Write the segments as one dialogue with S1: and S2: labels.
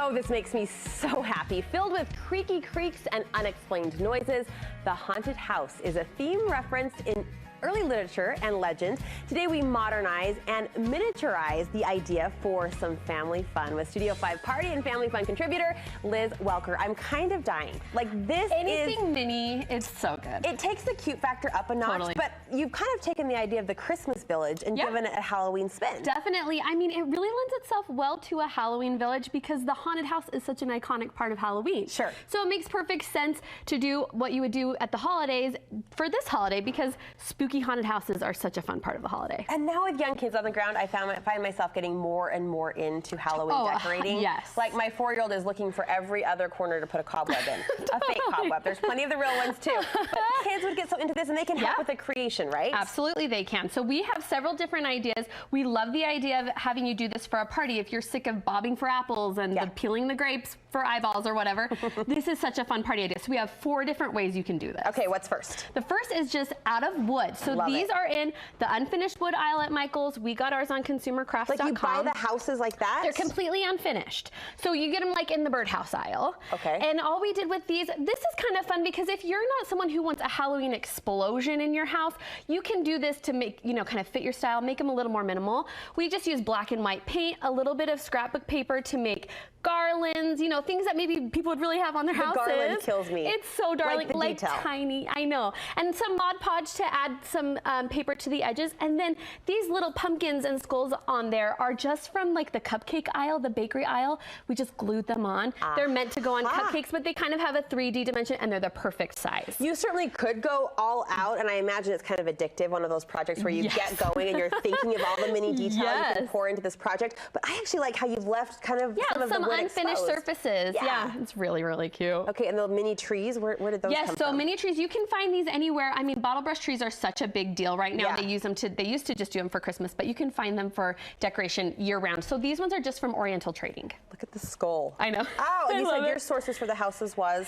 S1: Oh, this makes me so happy. Filled with creaky creaks and unexplained noises, the haunted house is a theme referenced in early literature and legend. Today we modernize and miniaturize the idea for some family fun with Studio 5 party and family fun contributor Liz Welker. I'm kind of dying. Like this
S2: Anything mini, it's so good.
S1: It takes the cute factor up a notch,
S2: Totally.
S1: but you've kind of taken the idea of the Christmas village and given it a Halloween spin.
S2: Definitely. I mean, it really lends itself well to a Halloween village because the haunted house is such an iconic part of Halloween.
S1: Sure.
S2: So it makes perfect sense to do what you would do at the holidays for this holiday because spooky haunted houses are such a fun part of the holiday.
S1: And now with young kids on the ground, I find myself getting more and more into Halloween decorating.
S2: Yes.
S1: Like my 4-year-old is looking for every other corner to put a cobweb in. A fake cobweb. There's plenty of the real ones too. But kids would get so into this and they can help with the creation, right?
S2: Absolutely they can. So we have several different ideas. We love the idea of having you do this for a party. If you're sick of bobbing for apples and peeling the grapes for eyeballs or whatever, this is such a fun party idea. So we have 4 different ways you can do this.
S1: Okay, what's first?
S2: The first is just out of wood. So these are in the unfinished wood aisle at Michael's. We got ours on consumercrafts.com.
S1: Like you buy the houses like that?
S2: They're completely unfinished. So you get them like in the birdhouse aisle.
S1: Okay.
S2: And all we did with these, this is kind of fun because if you're not someone who wants a Halloween explosion in your house, you can do this to make, you know, kind of fit your style, make them a little more minimal. We just use black and white paint, a little bit of scrapbook paper to make garlands, you know, things that maybe people would really have on their houses.
S1: The garland kills me.
S2: It's so darling,
S1: like
S2: tiny, I know. And some Mod Podge to add some paper to the edges. And then these little pumpkins and skulls on there are just from like the cupcake aisle, the bakery aisle. We just glued them on. They're meant to go on cupcakes, but they kind of have a 3D dimension and they're the perfect size.
S1: You certainly could go all out, and I imagine it's kind of addictive, one of those projects where you get going and you're thinking of all the mini details you can pour into this project. But I actually like how you've left kind of some
S2: unfinished surfaces. Yeah, it's really, really cute.
S1: Okay, and the mini trees, where did those come from?
S2: So mini trees, you can find these anywhere. I mean, bottle brush trees are such a big deal right now. They used to just do them for Christmas, but you can find them for decoration year round. So these ones are just from Oriental Trading.
S1: Look at the skull.
S2: I know.
S1: Oh, and you said your sources for the houses was?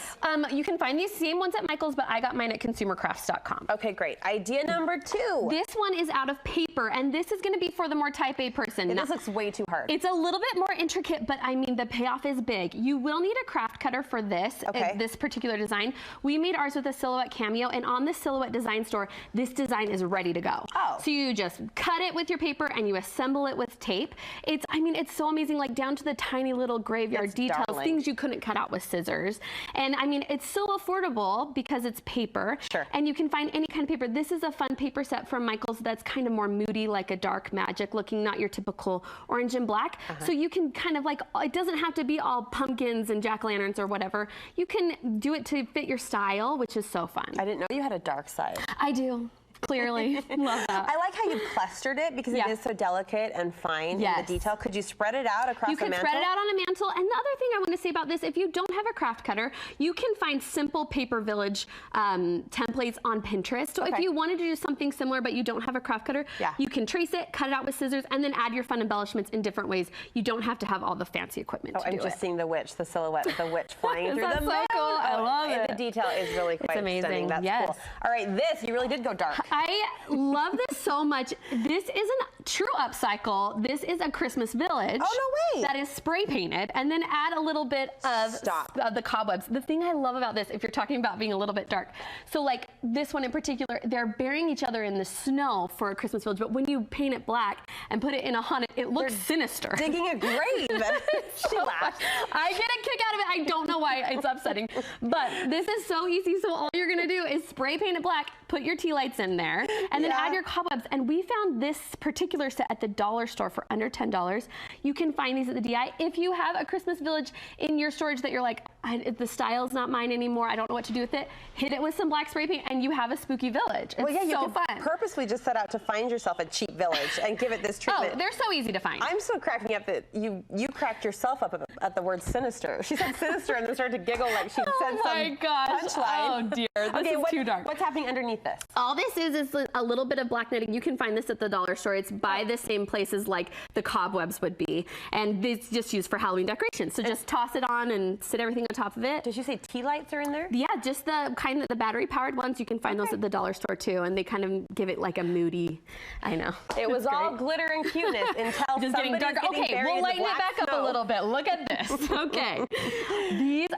S2: You can find these same ones at Michael's, but I got mine at consumercrafts.com.
S1: Okay, great. Idea number 2.
S2: This one is out of paper, and this is going to be for the more type A person.
S1: This looks way too hard.
S2: It's a little bit more intricate, but I mean, the payoff is big. You will need a craft cutter for this, this particular design. We made ours with a Silhouette Cameo, and on the Silhouette Design Store, this design is ready to go. So you just cut it with your paper and you assemble it with tape. I mean, it's so amazing, like down to the tiny little graveyard details, things you couldn't cut out with scissors. And I mean, it's so affordable because it's paper. And you can find any kind of paper. This is a fun paper set from Michael's that's kind of more moody, like a dark magic looking, not your typical orange and black. So you can kind of like, it doesn't have to be all pumpkins and jack-o'-lanterns or whatever. You can do it to fit your style, which is so fun.
S1: I didn't know you had a dark side.
S2: I do. Clearly. Love that.
S1: I like how you clustered it because it is so delicate and fine in the detail. Could you spread it out across the mantle?
S2: You can spread it out on a mantle. And the other thing I want to say about this, if you don't have a craft cutter, you can find simple Paper Village templates on Pinterest. So if you wanted to do something similar but you don't have a craft cutter, you can trace it, cut it out with scissors, and then add your fun embellishments in different ways. You don't have to have all the fancy equipment to do it.
S1: I'm just seeing the witch, the silhouette of the witch flying through the
S2: moon. So cool. I love it.
S1: The detail is really quite stunning. That's cool. All right, this, you really did go dark.
S2: I love this so much. This is a true upcycle. This is a Christmas village.
S1: Oh, no way.
S2: That is spray painted, and then add a little bit of the cobwebs. The thing I love about this, if you're talking about being a little bit dark, so like this one in particular, they're burying each other in the snow for a Christmas village, but when you paint it black and put it in a haunted, it looks sinister.
S1: Digging a grave. She laughed.
S2: I get a kick out of it. I don't know why it's upsetting, but this is so easy. So all you're gonna do is spray paint it black, put your tea lights in there, and then add your cobwebs. And we found this particular set at the dollar store for under $10. You can find these at the DI. If you have a Christmas village in your storage that you're like, the style's not mine anymore, I don't know what to do with it, hit it with some black spray paint and you have a spooky village. It's so fun.
S1: Purposely just set out to find yourself a cheap village and give it this treatment.
S2: Oh, they're so easy to find.
S1: I'm so cracking up that you cracked yourself up at the word sinister. She said sinister and then started to giggle like she'd said some punchline.
S2: Oh dear, this is too dark.
S1: What's happening underneath this?
S2: All this is a little bit of black knitting. You can find this at the dollar store. It's by the same places like the cobwebs would be. And this just used for Halloween decorations. So just toss it on and sit everything on top of it.
S1: Did you say tea lights are in there?
S2: Yeah, just the kind of the battery powered ones. You can find those at the dollar store too, and they kind of give it like a moody, I know.
S1: It was all glitter and cuteness until
S2: just getting darker. Okay, we'll lighten it back up a little bit. Look at this. Okay.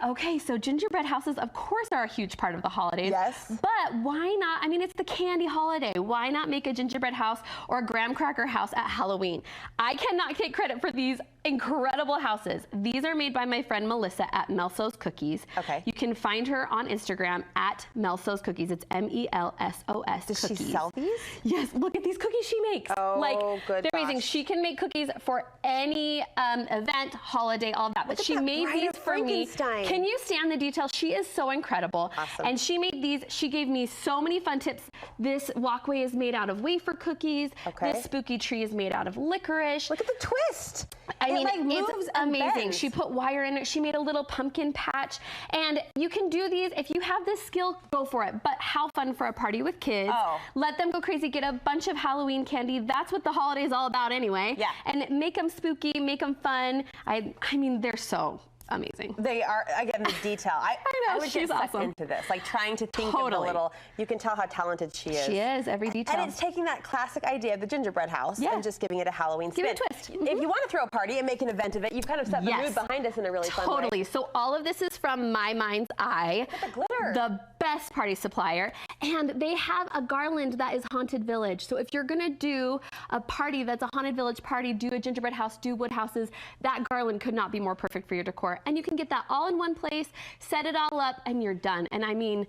S2: Okay, so gingerbread houses, of course, are a huge part of the holidays.
S1: Yes.
S2: But why not? I mean, it's the candy holiday. Why not make a gingerbread house or a graham cracker house at Halloween? I cannot take credit for these incredible houses. These are made by my friend Melissa at Melso's Cookies.
S1: Okay.
S2: You can find her on Instagram at Melso's Cookies. It's M-E-L-S-O-S
S1: Does
S2: Cookies.
S1: she sell these?
S2: Yes, look at these cookies she makes.
S1: Oh,
S2: like,
S1: good
S2: they're amazing.
S1: gosh.
S2: She can make cookies for any event, holiday, all of that. But she made these for me. Can you stand the detail? She is so incredible.
S1: Awesome.
S2: And she made these. She gave me so many fun tips. This walkway is made out of wafer cookies.
S1: Okay.
S2: This spooky tree is made out of licorice.
S1: Look at the twist.
S2: I mean,
S1: like moves
S2: it's
S1: and
S2: amazing.
S1: bends.
S2: She put wire in it. She made a little pumpkin patch. And you can do these. If you have this skill, go for it. But how fun for a party with kids.
S1: Oh.
S2: Let them go crazy. Get a bunch of Halloween candy. That's what the holiday is all about anyway.
S1: Yeah.
S2: And make them spooky, make them fun. I mean, they're so amazing.
S1: They are, again, the detail. I
S2: know,
S1: would
S2: she's
S1: get sucked
S2: awesome.
S1: into this, like trying to think of the little, you can tell how talented she is.
S2: She is, every detail.
S1: And it's taking that classic idea of the gingerbread house and just giving it a Halloween spin.
S2: Give it a twist.
S1: If you want to throw a party and make an event of it, you've kind of set the mood behind us in a really fun way.
S2: Totally. So all of this is from My Mind's Eye.
S1: Look at the glitter.
S2: The best party supplier. And they have a garland that is Haunted Village. So if you're going to do a party that's a Haunted Village party, do a gingerbread house, do wood houses, that garland could not be more perfect for your decor. And you can get that all in one place, set it all up, and you're done. And I mean,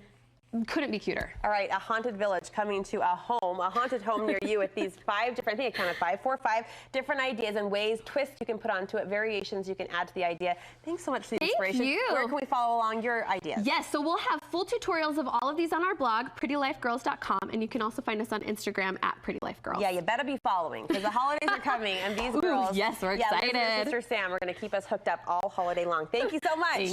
S2: couldn't be cuter.
S1: All right, a haunted village coming to a haunted home near you with these 5 different, I think I counted 5, 4 or 5 different ideas and ways, twists you can put onto it, variations you can add to the idea. Thanks so much for the inspiration.
S2: Thank you.
S1: Where can we follow along your ideas?
S2: Yes, so we'll have full tutorials of all of these on our blog, prettylifegirls.com, and you can also find us on Instagram at prettylifegirls.
S1: Yeah, you better be following because the holidays are coming and these girls.
S2: Yes, we're excited.
S1: Liz and her sister Sam are going to keep us hooked up all holiday long. Thank you so much.